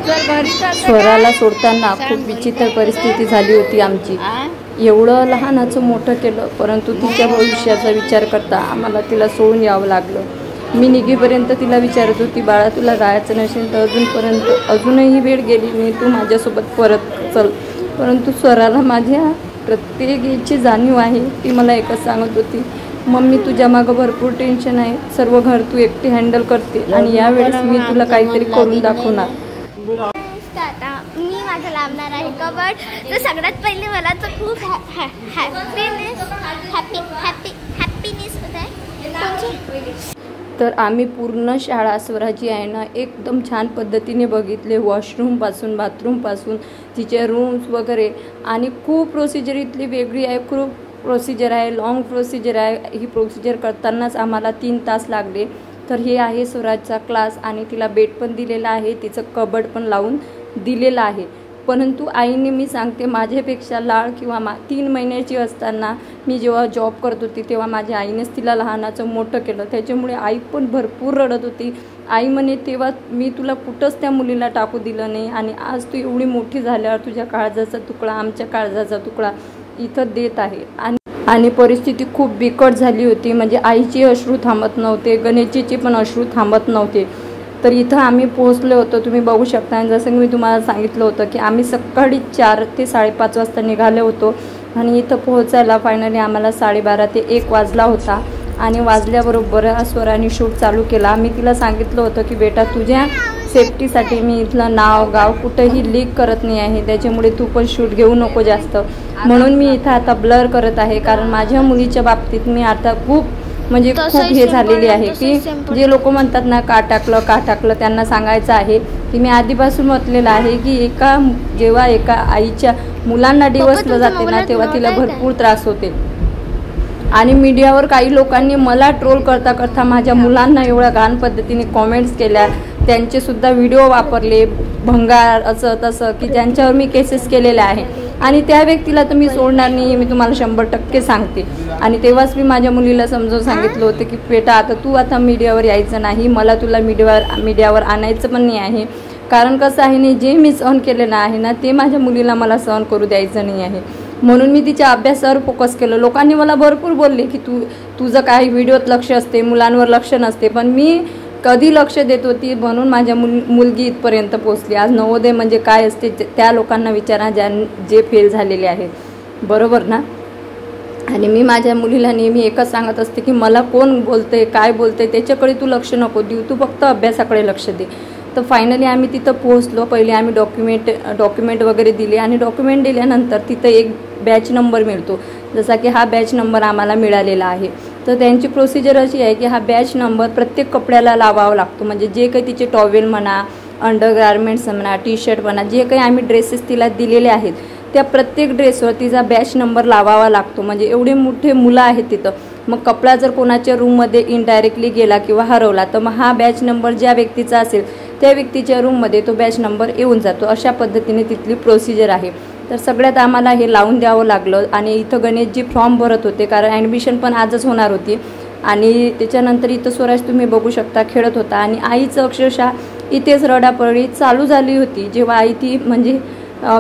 स्वराला सोडताना खूप विचित्र परिस्थिती झाली होती आमची। एवढं लहानाचं मोठं केलं, परंतु तिच्या भविष्याचा विचार करता आम्हाला तिला सोडून यावं लागलं। मी निघेपर्यंत तिला विचारत होती, बाळा तुला जायचं नसेल तर अजूनही वेळ गेली नाही, तू माझ्यासोबत परत चल। परंतु स्वराला माझ्या प्रत्येक याची जाणीव आहे। ती मला एकच सांगत होती, मम्मी तुझ्या मागं भरपूर टेन्शन आहे, सर्व घर तू एकटी हँडल करते आणि यावेळेस मी तुला काहीतरी करून दाखवणार। आता मी माझं लावणार आहे कबड। तर सगळ्यात पहिले मला तर खूप हॅपीनेस होत आहे। तर आम्ही पूर्ण शाळा स्वराची आहे ना एकदम छान पद्धतीने बघितले, वॉशरूमपासून बाथरूमपासून तिचे रूम्स वगैरे, आणि खूप प्रोसिजर इथली वेगळी आहे, खूप प्रोसिजर आहे, लॉंग प्रोसिजर आहे। ही प्रोसिजर करतानाच आम्हाला 3 तास लागले। तर हे आहे स्वराजचा क्लास आणि तिला बेड पण दिलेला आहे, तिचं कबड पण लावून दिलेलं आहे। परंतु आईने, मी सांगते, माझ्यापेक्षा लाड किंवा 3 महिन्याची असताना मी जेव्हा जॉब करत होती तेव्हा माझ्या आईनेच तिला लहानाचं मोठं केलं। त्याच्यामुळे आई पण भरपूर रडत होती। आई म्हणे तेव्हा मी तुला कुठंच त्या मुलीला टाकू दिलं नाही आणि आज तू एवढी मोठी झाल्यावर तुझ्या काळजाचा तुकडा, आमच्या काळजाचा तुकडा इथं देत आहे। आणि परिस्थिती खूप बिकट झाली होती, म्हणजे आईचे अश्रू थांबत नव्हते, गणेशजीचे पण अश्रू थांबत नव्हते। तर इथं आम्ही पोहोचलो होतो, तुम्ही बघू शकता। आणि जसं मी तुम्हाला सांगितलं होतं की आम्ही सकाळी 4 ते 5:30 वाजता निघाले होतो आणि इथं पोहोचायला फायनली आम्हाला 12:30 ते 1 वाजला होता। आणि वाजल्याबरोबर स्वराने शूट चालू केला। मी तिला सांगितलं होतं की बेटा तुझ्या सेफ्टीसाठी मी इथलं नाव गाव कुठंही लीक करत नाही आहे, त्याच्यामुळे तू पण शूट घेऊ नको जास्त, म्हणून मी इथं आता ब्लर करत आहे। कारण माझ्या मुलीच्या बाबतीत मी आता खूप हे झालेली आहे की जे लोक म्हणतात ना का टाकलं, त्यांना सांगायचं आहे की मी आधीपासून म्हटलेलं आहे की जेव्हा एका आईच्या मुलांना डिवचलं जाते ना तेव्हा तिला भरपूर त्रास होते। आणि मीडियावर काही लोकांनी मला ट्रोल करता माझ्या मुलांना एवढ्या घाण पद्धतीने कॉमेंट्स केल्या, त्यांचे सुद्धा व्हिडिओ वापरले, भंगार असं तसं, की ज्यांच्यावर मी केसेस केलेल्या आहे। आणि त्या व्यक्तीला तर मी सोडणार नाही, मी तुम्हाला 100% सांगते। आणि तेव्हाच मी माझ्या मुलीला समजावून सांगितलं होतं की बेटा आता मीडियावर यायचं नाही, मला तुला मीडियावर आणायचं पण नाही आहे। कारण कसं आहे ना, जे मी सहन केलेलं आहे ना ते माझ्या मुलीला मला सहन करू द्यायचं नाही आहे। म्हणून मी तिच्या अभ्यासावर फोकस केलं। लोकांनी मला भरपूर बोलले की तुझं काही व्हिडिओत लक्ष असते, मुलांवर लक्ष नसते, पण मी कधी लक्ष देत होती, म्हणून माझ्या मुलगी इथपर्यंत पोहोचली। आज नवोदय म्हणजे काय असते त्या लोकांना विचारा जे फेल झालेले आहेत, बरोबर ना। आणि मी माझ्या मुलीला नेहमी एकच सांगत असते की मला कोण बोलते काय बोलते त्याच्याकडे तू लक्ष नको देऊ, तू फक्त अभ्यासाकडे लक्ष दे। तर फायनली आम्ही तिथं पोहोचलो। पहिले आम्ही डॉक्युमेंट वगैरे दिले आणि डॉक्युमेंट दिल्यानंतर तिथं एक बॅच नंबर मिळतो, जसा की हा बॅच नंबर आम्हाला मिळालेला आहे। तर त्यांची प्रोसिजर अशी आहे की हा बॅच नंबर प्रत्येक कपड्याला लावावा लागतो, म्हणजे जे काही तिचे टॉवेल म्हणा, अंडरगार्मेंट्स म्हणा, टी शर्ट म्हणा, जे काही आम्ही ड्रेसेस तिला दिलेले आहेत त्या प्रत्येक ड्रेसवर तिचा बॅच नंबर लावावा लागतो। म्हणजे एवढे मोठे मुलं आहेत तिथं, मग कपडा जर कोणाच्या रूममध्ये इनडायरेक्टली गेला किंवा हरवला तर मग हा बॅच नंबर ज्या व्यक्तीचा असेल त्या व्यक्तीच्या रूममध्ये तो बॅच नंबर येऊन जातो। अशा पद्धतीने तिथली प्रोसिजर आहे। तर सगळ्यात आम्हाला हे लावून द्यावं लागलं। आणि इथं गणेशजी फॉर्म भरत होते, कारण ॲडमिशन पण आजच होणार होती। आणि त्याच्यानंतर इथं स्वराज तुम्ही बघू शकता खेळत होता आणि आईचं अक्षरशः इथेच रडापडी चालू झाली होती जेव्हा आई ती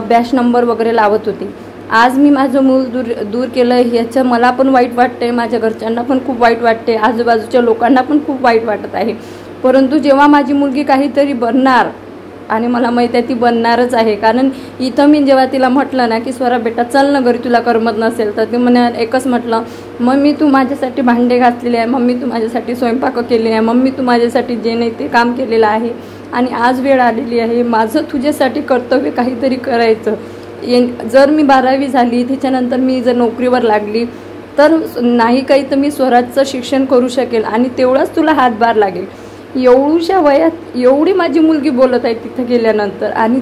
बॅच नंबर वगैरे लावत होती। आज मी माझं मूल दूर केलं ह्याचं मला पण वाईट वाटतंय, माझ्या घरच्यांना पण खूप वाईट वाटते, आजूबाजूच्या लोकांना पण खूप वाईट वाटत आहे। परंतु जेव्हा माझी मुलगी काहीतरी बनणार, आणि मला माहिती आहे ती बनणारच आहे, कारण इथं मी जेव्हा तिला म्हटलं ना की स्वरा बेटा चल ना घरी, तुला करमत नसेल तर ती म्हणे एकच म्हटलं, मम्मी तू माझ्यासाठी भांडे घासलेले आहे, मम्मी तू माझ्यासाठी स्वयंपाक केले आहे, मम्मी तू माझ्यासाठी जे नाही ते काम केलेलं आहे आणि आज वेळ आलेली आहे माझं तुझ्यासाठी कर्तव्य काहीतरी करायचं। जर मी 12वी झाली त्याच्यानंतर मी जर नोकरीवर लागली तर नाही काही तर मी स्वराजचं शिक्षण करू शकेल आणि तेवढाच तुला हातभार लागेल। एवढ्या वयात एवढी माझी मुलगी बोलत आहे तिथं गेल्यानंतर, आणि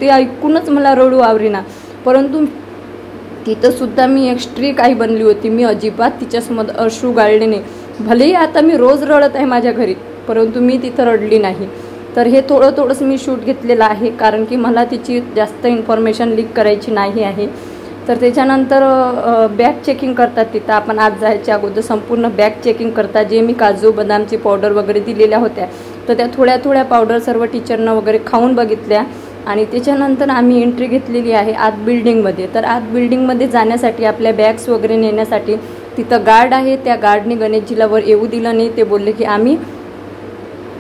ते ऐकूनच मला रडू आवरेना। परंतु तिथं सुद्धा मी एक स्ट्रिक आई बनली होती, मी अजिबात तिच्यासमोर अश्रू गाळले नाही। भलेही आता मी रोज रडत आहे माझ्या घरी, परंतु मी तिथं रडली नाही। तर हे थोडंसं मी शूट घेतलेलं आहे, कारण की मला तिची जास्त इन्फॉर्मेशन लीक करायची नाही आहे। तर त्याच्यानंतर बॅग चेकिंग करतात तिथं, आपण आज जायच्या अगोदर संपूर्ण बॅग चेकिंग करतात। जे मी काजू बदामची पावडर वगैरे दिलेल्या होत्या तर त्या थोड्या थोड्या पावडर सर्व टीचरनं वगैरे खाऊन बघितल्या आणि त्याच्यानंतर आम्ही एंट्री घेतलेली आहे आत बिल्डिंगमध्ये. तर आत बिल्डिंगमध्ये जाण्यासाठी आपल्या बॅग्स वगैरे नेण्यासाठी तिथं गार्ड आहे. त्या गार्डने गणेशजीला वर येऊ दिलं नाही. ते बोलले की आम्ही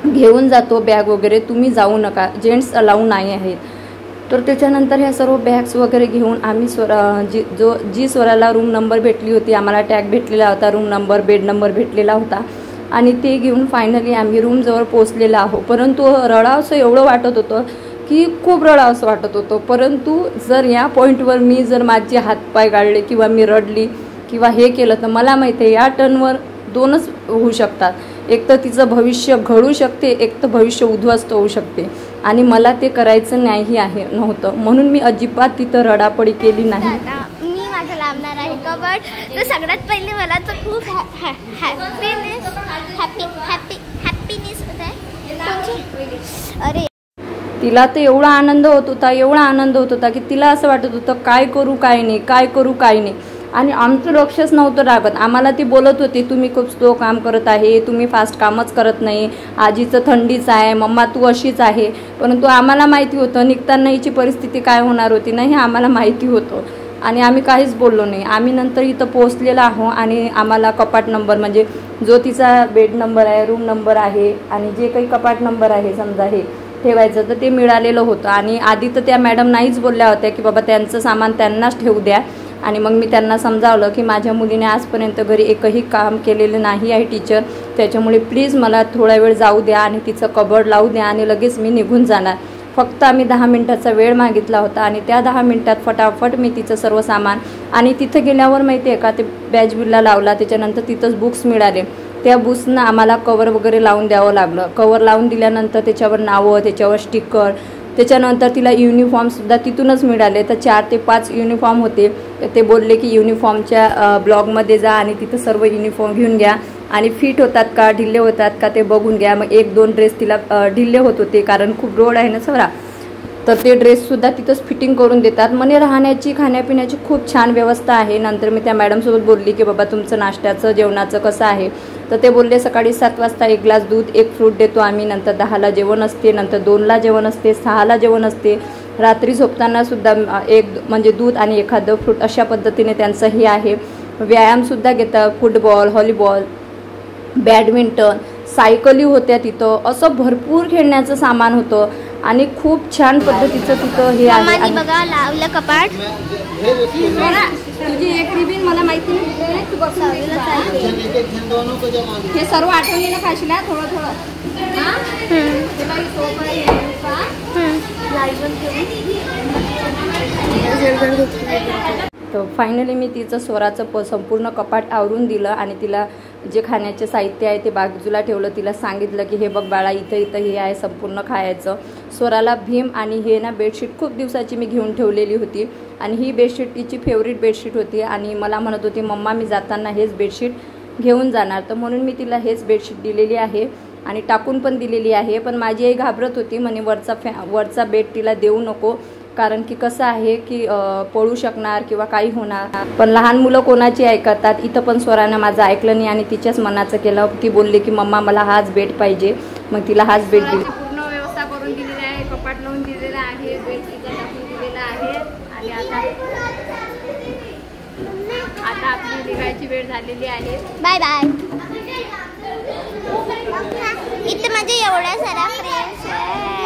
घेऊन जातो बॅग वगैरे, तुम्ही जाऊ नका, जेंट्स अलाऊ नाही आहेत. तर त्याच्यानंतर ह्या सर्व बॅग्स वगैरे घेऊन आम्ही जी स्वराला रूम नंबर भेटली होती, आम्हाला टॅग भेटलेला होता, रूम नंबर बेड नंबर भेटलेला होता आणि ते घेऊन फायनली आम्ही रूमजवळ पोचलेलो आहोत. परंतु रडावंसं एवढं वाटत होतं की खूप रडावंसं वाटत होतं. परंतु जर या पॉईंटवर मी जर माझे हातपाय गाळले किंवा मी रडली किंवा हे केलं तर मला माहिती आहे या टर्नवर दोनच होऊ शकतात. एक तर तिचं भविष्य घडू शकते, एक तर भविष्य उद्ध्वस्त होऊ शकते आणि मला ते करायचं नाही नव्हतं. म्हणून मी अजिबात तिथं रडापडी केली नाही. मी माझं लावणार आहे कबड. तर सगळ्यात पहिले मला तर खूप हॅपीनेस होत आहे. अरे तिला तर एवढा आनंद होत होता की तिला असं वाटत होतं काय करू काय नाही. आणि आमचं लक्षच नव्हतं लागत. आम्हाला ती बोलत होती तुम्ही खूप स्लो काम करत आहे, तुम्ही फास्ट कामच करत नाही, आजीचं थंडीच आहे, मम्मा तू अशीच आहे. परंतु आम्हाला माहिती होतं निघताना हिची परिस्थिती काय होणार होती नाही, आम्हाला माहिती होतं आणि आम्ही काहीच बोललो नाही. आम्ही नंतर इथं पोहोचलेलो आहोत आणि आम्हाला कपाट नंबर म्हणजे जो तिचा बेड नंबर आहे, रूम नंबर आहे आणि जे काही कपाट नंबर आहे समजा हे ठेवायचं तर ते मिळालेलं होतं. आणि आधी तर त्या मॅडम नाहीच बोलल्या होत्या की बाबा त्यांचं सामान त्यांनाच ठेवू द्या. आणि मग मी त्यांना समजावलं की माझ्या मुलीने आजपर्यंत घरी एकही काम केलेलं नाही आहे टीचर, त्याच्यामुळे प्लीज मला थोडा वेळ जाऊ द्या आणि तिचं कबड लावू द्या आणि लगेच मी निघून जाणार. फक्त आम्ही 10 मिनिटाचा वेळ मागितला होता आणि त्या 10 मिनिटात फटाफट मी तिचं सर्व सामान आणि तिथं गेल्यावर माहिती आहे का ते बॅच बिल्ला लावला. त्याच्यानंतर तिथंच बुक्स मिळाले. त्या बुक्सनं आम्हाला कवर वगैरे लावून द्यावं लागलं. कवर लावून दिल्यानंतर त्याच्यावर नावं, त्याच्यावर स्टिकर, त्याच्यानंतर तिला युनिफॉर्मसुद्धा तिथूनच मिळाले. तर 4 ते 5 युनिफॉर्म होते. ते बोलले की युनिफॉर्मच्या ब्लॉगमध्ये जा आणि तिथं सर्व युनिफॉर्म घेऊन घ्या आणि फिट होतात का ढिल्ले होतात का ते बघून घ्या. मग 1-2 ड्रेस तिला ढिल्ले होत होते कारण खूप रोड आहे ना सवरा, तर ते ड्रेससुद्धा तिथंच फिटिंग करून देतात. म्हणे राहण्याची खाण्यापिण्याची खूप छान व्यवस्था आहे. नंतर मी त्या मॅडमसोबत बोलली की बाबा तुमचं नाश्त्याचं जेवणाचं कसं आहे, तर ते बोलले सकाळी 7 वाजता 1 ग्लास दूध 1 फ्रूट देतो आम्ही, नंतर 10ला जेवण असते, नंतर 2ला जेवण असते, 6ला जेवण असते, रात्री झोपताना सुद्धा म्हणजे दूध आणि एखादं फ्रूट अशा पद्धतीने त्यांचं हे आहे. व्यायामसुद्धा घेतात, फुटबॉल, व्हॉलीबॉल, बॅडमिंटन, सायकली होत्या तिथं, असं भरपूर खेळण्याचं सामान होतं आणि खूप छान पद्धतीचं तिथं हे आहे. बघा लावलं कपाट. तुझी एक रिबीन मला माहिती नाही, तू बघ हे सर्व आठवणीला खाशील थोडं. तर फायनली मी तिचं स्वराचं संपूर्ण कपाट आवरून दिलं आणि तिला जे खाण्याचे साहित्य आहे ते बाजूला ठेवलं. तिला सांगितलं की हे बघ बाळा इथं हे आहे संपूर्ण खायचं. स्वराला भीम आणि हे ना बेडशीट खूप दिवसाची मी घेऊन ठेवलेली होती आणि ही बेडशीट तिची फेवरेट बेडशीट होती आणि मला म्हणत होती मम्मा मी जाताना हेच बेडशीट घेऊन जाणार, तर म्हणून मी तिला हेच बेडशीट दिलेली आहे आणि टाकून पण दिलेली आहे. पण माझी आई घाबरत होती, म्हणे वरचा बेड तिला देऊ नको कारण की कसं आहे की पळू शकणार किंवा काही होणार. पण लहान मुलं कोणाची ऐकतात. इथं पण स्वरानं माझं ऐकलं नाही आणि तिच्याच मनाचं केलं. ती बोलली की मम्मा मला हाच बेड पाहिजे, मग तिला हाच बेड दिली. पूर्ण व्यवस्था करून दिलेली आहे, कपाट लावून दिलेलं आहे, बेड तिचा टाकून दिलेला आहे आणि आता आपली निघायची वेळ झालेली आहे. Bye bye. इथं माझे एवढ्या साऱ्या फ्रेंड्स आहे.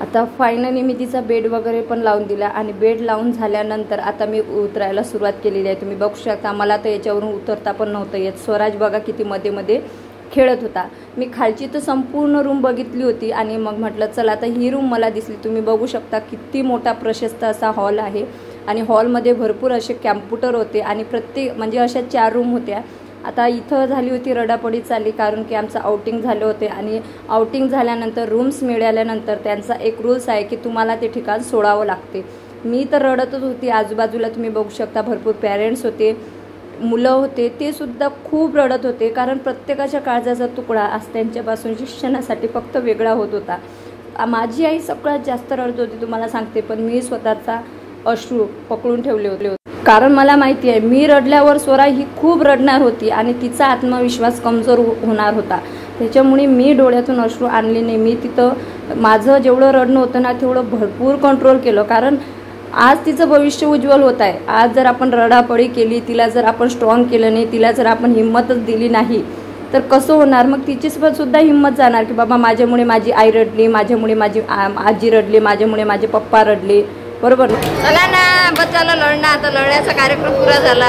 आता फायनली मी तिचा बेड वगैरे पण लावून दिला आणि बेड लावून झाल्यानंतर आता मी उतरायला सुरुवात केलेली आहे. तुम्ही बघू शकता मला तर याच्यावरून उतरता पण नव्हतं येत. स्वराज बघा किती मध्ये मध्ये खेळत होता. मी खालची तर संपूर्ण रूम बघितली होती आणि मग म्हटलं चला आता ही रूम मला दिसली. तुम्ही बघू शकता किती मोठा प्रशस्त असा हॉल आहे आणि हॉलमध्ये भरपूर असे कॅम्प्युटर होते आणि प्रत्येक म्हणजे अशा 4 रूम होत्या. आता इथं झाली होती रडापडी चालली कारण की आमचं आउटिंग झाले होते आणि आउटिंग झाल्यानंतर रूम्स मिळाल्यानंतर त्यांचा एक रूल्स आहे की तुम्हाला ते ठिकाण सोडावं लागते. मी तर रडतच होती. आजूबाजूला तुम्ही बघू शकता भरपूर पॅरेंट्स होते, मुलं होते, ते सुद्धा खूप रडत होते कारण प्रत्येकाच्या काळजाचा तुकडा आज त्यांच्यापासून शिक्षणासाठी फक्त वेगळा होत होता. माझी आई सगळ्यात जास्त रडत होती तुम्हाला सांगते, पण मी स्वतःचा अश्रू पकडून ठेवले होते. कारण मला माहिती आहे मी रडल्यावर स्वरा ही खूप रडणार होती आणि तिचा आत्मविश्वास कमजोर होणार होता. त्याच्यामुळे मी डोळ्यातून अश्रू आणले नाही. मी तिथं माझं जेवढं रडणं होतं ना तेवढं भरपूर कंट्रोल केलं, कारण आज तिचं भविष्य उज्ज्वल होत आहे. आज जर आपण रडापडी केली, तिला जर आपण स्ट्रॉंग केलं नाही, तिला जर आपण हिंमतच दिली नाही तर कसं होणार. मग तिची सुद्धा हिंमत जाणार की बाबा माझ्यामुळे माझी आई रडली, माझ्यामुळे माझी आजी रडली, माझ्यामुळे माझे पप्पा रडले. बरोबर. चला ना बस झालं लढणं, आता लढण्याचा कार्यक्रम पुरा झाला.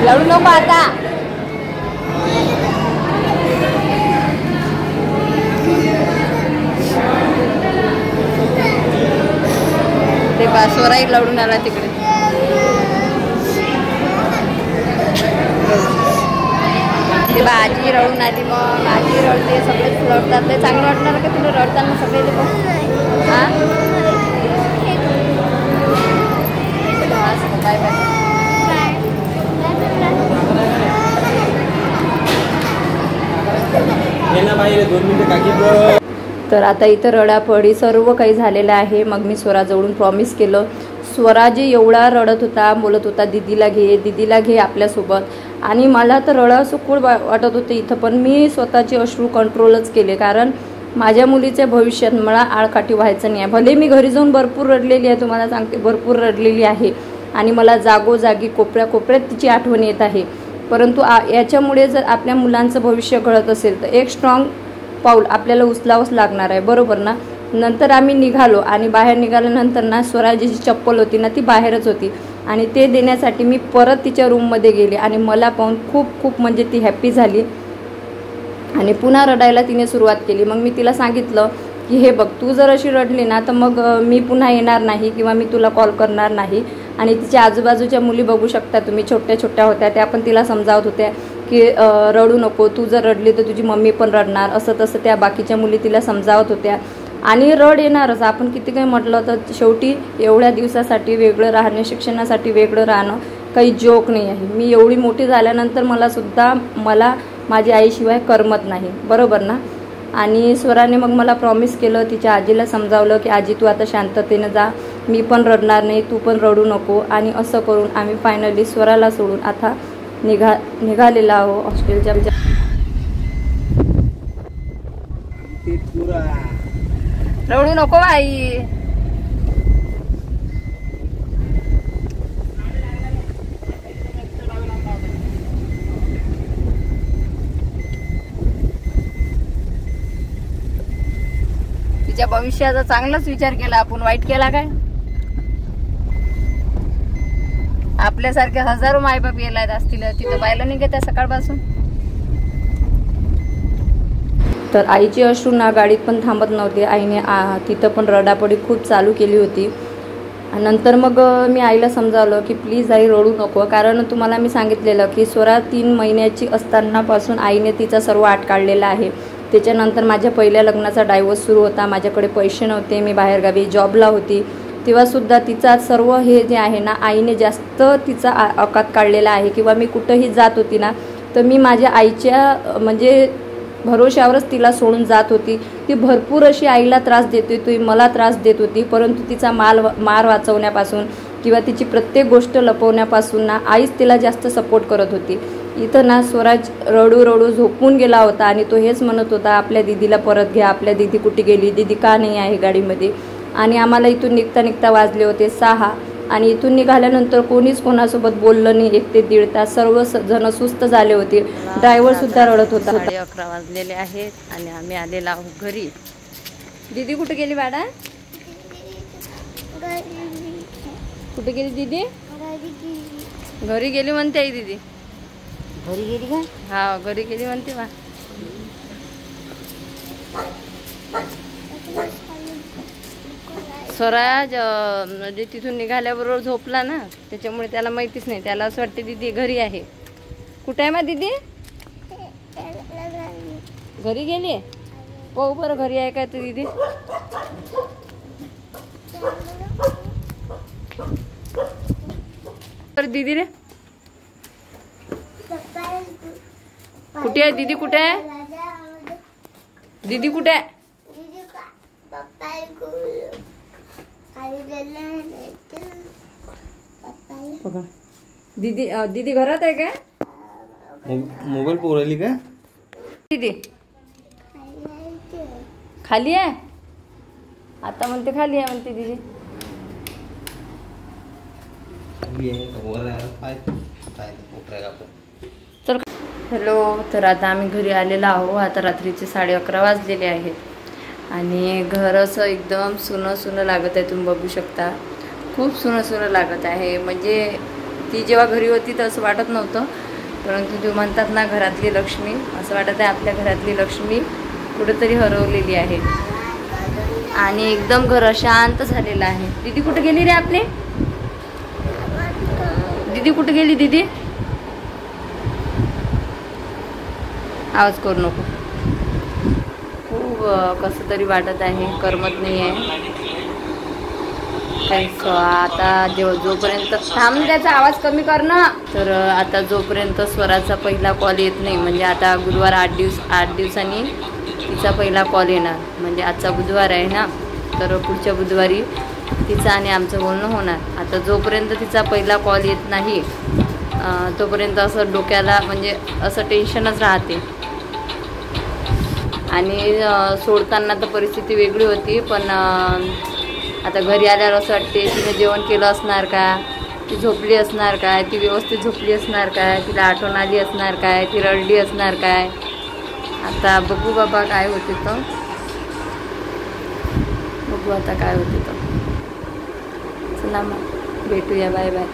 लढू नको आता. ते बासवराई लढून आला तिकडे. ते आजी रडून आली, मग आजी रडते, सगळेच रडतात. ते चांगलं वाटणार का तुला रडताना सगळे लोक? हां बाय बाय. तर आता इथं रडापडी सर्व काही झालेलं आहे. मग मी स्वराजवळून प्रॉमिस केलं. स्वरा जे एवढा रडत होता, बोलत होता दीदीला घे, दीदीला घे आपल्यासोबत, आणि मला तर रडायचं खूप वाटत होतं इथं, पण मी स्वतःचे अश्रू कंट्रोलच केले, कारण माझ्या मुलीच्या भविष्यात मला आळकाठी व्हायचं नाही आहे. भले मी घरी जाऊन भरपूर रडलेली आहे, तुम्हाला सांगते भरपूर रडलेली आहे, आणि मला जागोजागी कोपऱ्या कोपऱ्यात तिची आठवण येत आहे. परंतु याच्यामुळे जर आपल्या मुलांचं भविष्य घडत असेल तर एक स्ट्रॉंग पाऊल आपल्याला उचलावंच लागणार आहे. बरोबर ना. नंतर आम्ही निघालो आणि बाहेर निघाल्यानंतर ना स्वराजीची चप्पल होती ना ती बाहेरच होती, आणि ते देण्यासाठी मी परत तिच्या रूममध्ये गेले, आणि मला पाहून खूप खूप म्हणजे ती हॅप्पी झाली आणि पुन्हा रडायला तिने सुरुवात केली. मग मी तिला सांगितलं की हे बघ, तू जर अशी रडली ना तर मग मी पुन्हा येणार नाही किंवा मी तुला कॉल करणार नाही. आणि तिच्या आजूबाजूच्या मुली बघू शकता तुम्ही, छोट्या छोट्या होत्या, त्या पण तिला समजावत होत्या की रडू नको, तू जर रडली तर तुझी मम्मी पण रडणार, असं तसं त्या बाकीच्या मुली तिला समजावत होत्या. आणि रड येणारच, आपण किती काही म्हटलं तर शेवटी एवढ्या दिवसासाठी वेगळं राहणं, शिक्षणासाठी वेगळं राहणं काही जोक नाही आहे. मी एवढी मोठी झाल्यानंतर मला माझ्या आईशिवाय करमत नाही. बरोबर ना. आणि स्वराने मग मला प्रॉमिस केलं, तिच्या आजीला समजावलं की आजी तू आता शांततेनं जा, मी पण रडणार नाही, तू पण रडू नको. आणि असं करून आम्ही फायनली स्वराला सोडून आता निघालेला आहो हॉस्टेलच्या. रडू नको आई. तिच्या भविष्याचा चांगलाच विचार केला आपण, वाईट केला काय? आपल्यासारखे हजारो मायबाप गेलाय असतील तिथं, पाहिलं नाही का त्या सकाळपासून. तर आईची अश्रू ना गाडीत पण थांबत नव्हते. आईने तिथं पण रडापडी खूप चालू केली होती. नंतर मग मी आईला समजावलं की प्लीज आई रडू नको, कारण तुम्हाला मी सांगितलेलं की स्वरा 3 महिन्याची असतानापासून आईने तिचा सर्व आट काढलेला आहे. त्याच्यानंतर माझ्या पहिल्या लग्नाचा डायव्होर्स सुरू होता, माझ्याकडे पैसे नव्हते, मी बाहेरगावी जॉबला होती, तेव्हासुद्धा तिचा सर्व हे जे आहे ना आईने जास्त तिचा अकात काढलेला आहे. किंवा मी कुठंही जात होती ना तर मी माझ्या आईच्या म्हणजे भरोश्यावरच तिला सोडून जात होती. ती भरपूर अशी आईला त्रास देत होती, मला त्रास देत होती, परंतु तिचा मार वाचवण्यापासून किंवा तिची प्रत्येक गोष्ट लपवण्यापासून ना आईच तिला जास्त सपोर्ट करत होती. इथं ना स्वराज रडू रडू झोपून गेला होता आणि तो हेच म्हणत होता आपल्या दीदीला परत घ्या, आपल्या दीदी कुठे गेली, दीदी का नाही आहे गाडीमध्ये. आणि आम्हाला इथून निघता वाजले होते 6, आणि इथून निघाल्यानंतर कोणीच कोणासोबत बोललं नाही. 1 ते 1.5 तास सर्व जण सुस्त झाले होते. ड्रायव्हर सुद्धा रडत होता. 11:30 वाजलेले आहेत आणि आम्ही आलेलो आहोत घरी. दीदी कुठे गेली बाळा? कुठे गेली दीदी? घरी गेली म्हणते आई दीदी. घरी गेली का? हा घरी गेली म्हणते बा. स्वराज म्हणजे तिथून निघाल्याबरोबर झोपला ना, त्याच्यामुळे त्याला माहितीच नाही, त्याला असं वाटते दीदी घरी आहे. कुठे आहे मग दीदी? घरी गेली? पाहू बरं घरी आहे काय तू दीदी. दीदी रे कुठे आहे? दीदी कुठे आहे? दीदी कुठे आहे? दीदी दीदी घरात आहे काय? मोबाईल पोरली का दीदी? खाली आहे आता म्हणते, खाली आहे म्हणते दीदी. तर हॅलो, तर आता आम्ही घरी आलेलो आहो. आता रात्रीचे 11:30 वाजलेले आहेत आणि घर असं एकदम सुनं सुनं लागत आहे. तुम्ही बघू शकता, खूप सुनं सुनं लागत आहे. म्हणजे ती जेव्हा घरी होती तर असं वाटत नव्हतं, परंतु तुम्ही म्हणतात ना घरातली लक्ष्मी, असं वाटत आहे आपल्या घरातली लक्ष्मी कुठेतरी हरवलेली आहे. आणि एकदम घर शांत झालेलं आहे. दीदी कुठे गेली रे आपली? दीदी कुठे गेली? दीदी आवाज करू नको. खूप कसं तरी वाटत आहे, करमत नाही आहे. आता जोपर्यंत थांब, त्याचा आवाज कमी कर ना. तर आता जोपर्यंत स्वराचा पहिला कॉल येत नाही, म्हणजे आता गुरुवार 8 दिवसांनी तिचा पहिला कॉल येणार. म्हणजे आजचा बुधवार आहे ना, तर पुढच्या बुधवारी तिचं आणि आमचं बोलणं होणार. आता जोपर्यंत तिचा पहिला कॉल येत नाही तोपर्यंत असं डोक्याला म्हणजे असं टेन्शनच राहते. आणि सोडताना तर परिस्थिती वेगळी होती, पण आता घरी आल्यावर असं वाटते तिने जेवण केलं असणार का, ती झोपली असणार काय, ती व्यवस्थित झोपली असणार काय, तिला आठवण आली असणार काय, ती रडली असणार काय. आता बघू बाबा काय होते तर, बघू आता काय होते तर. चला मग भेटूया, बाय बाय.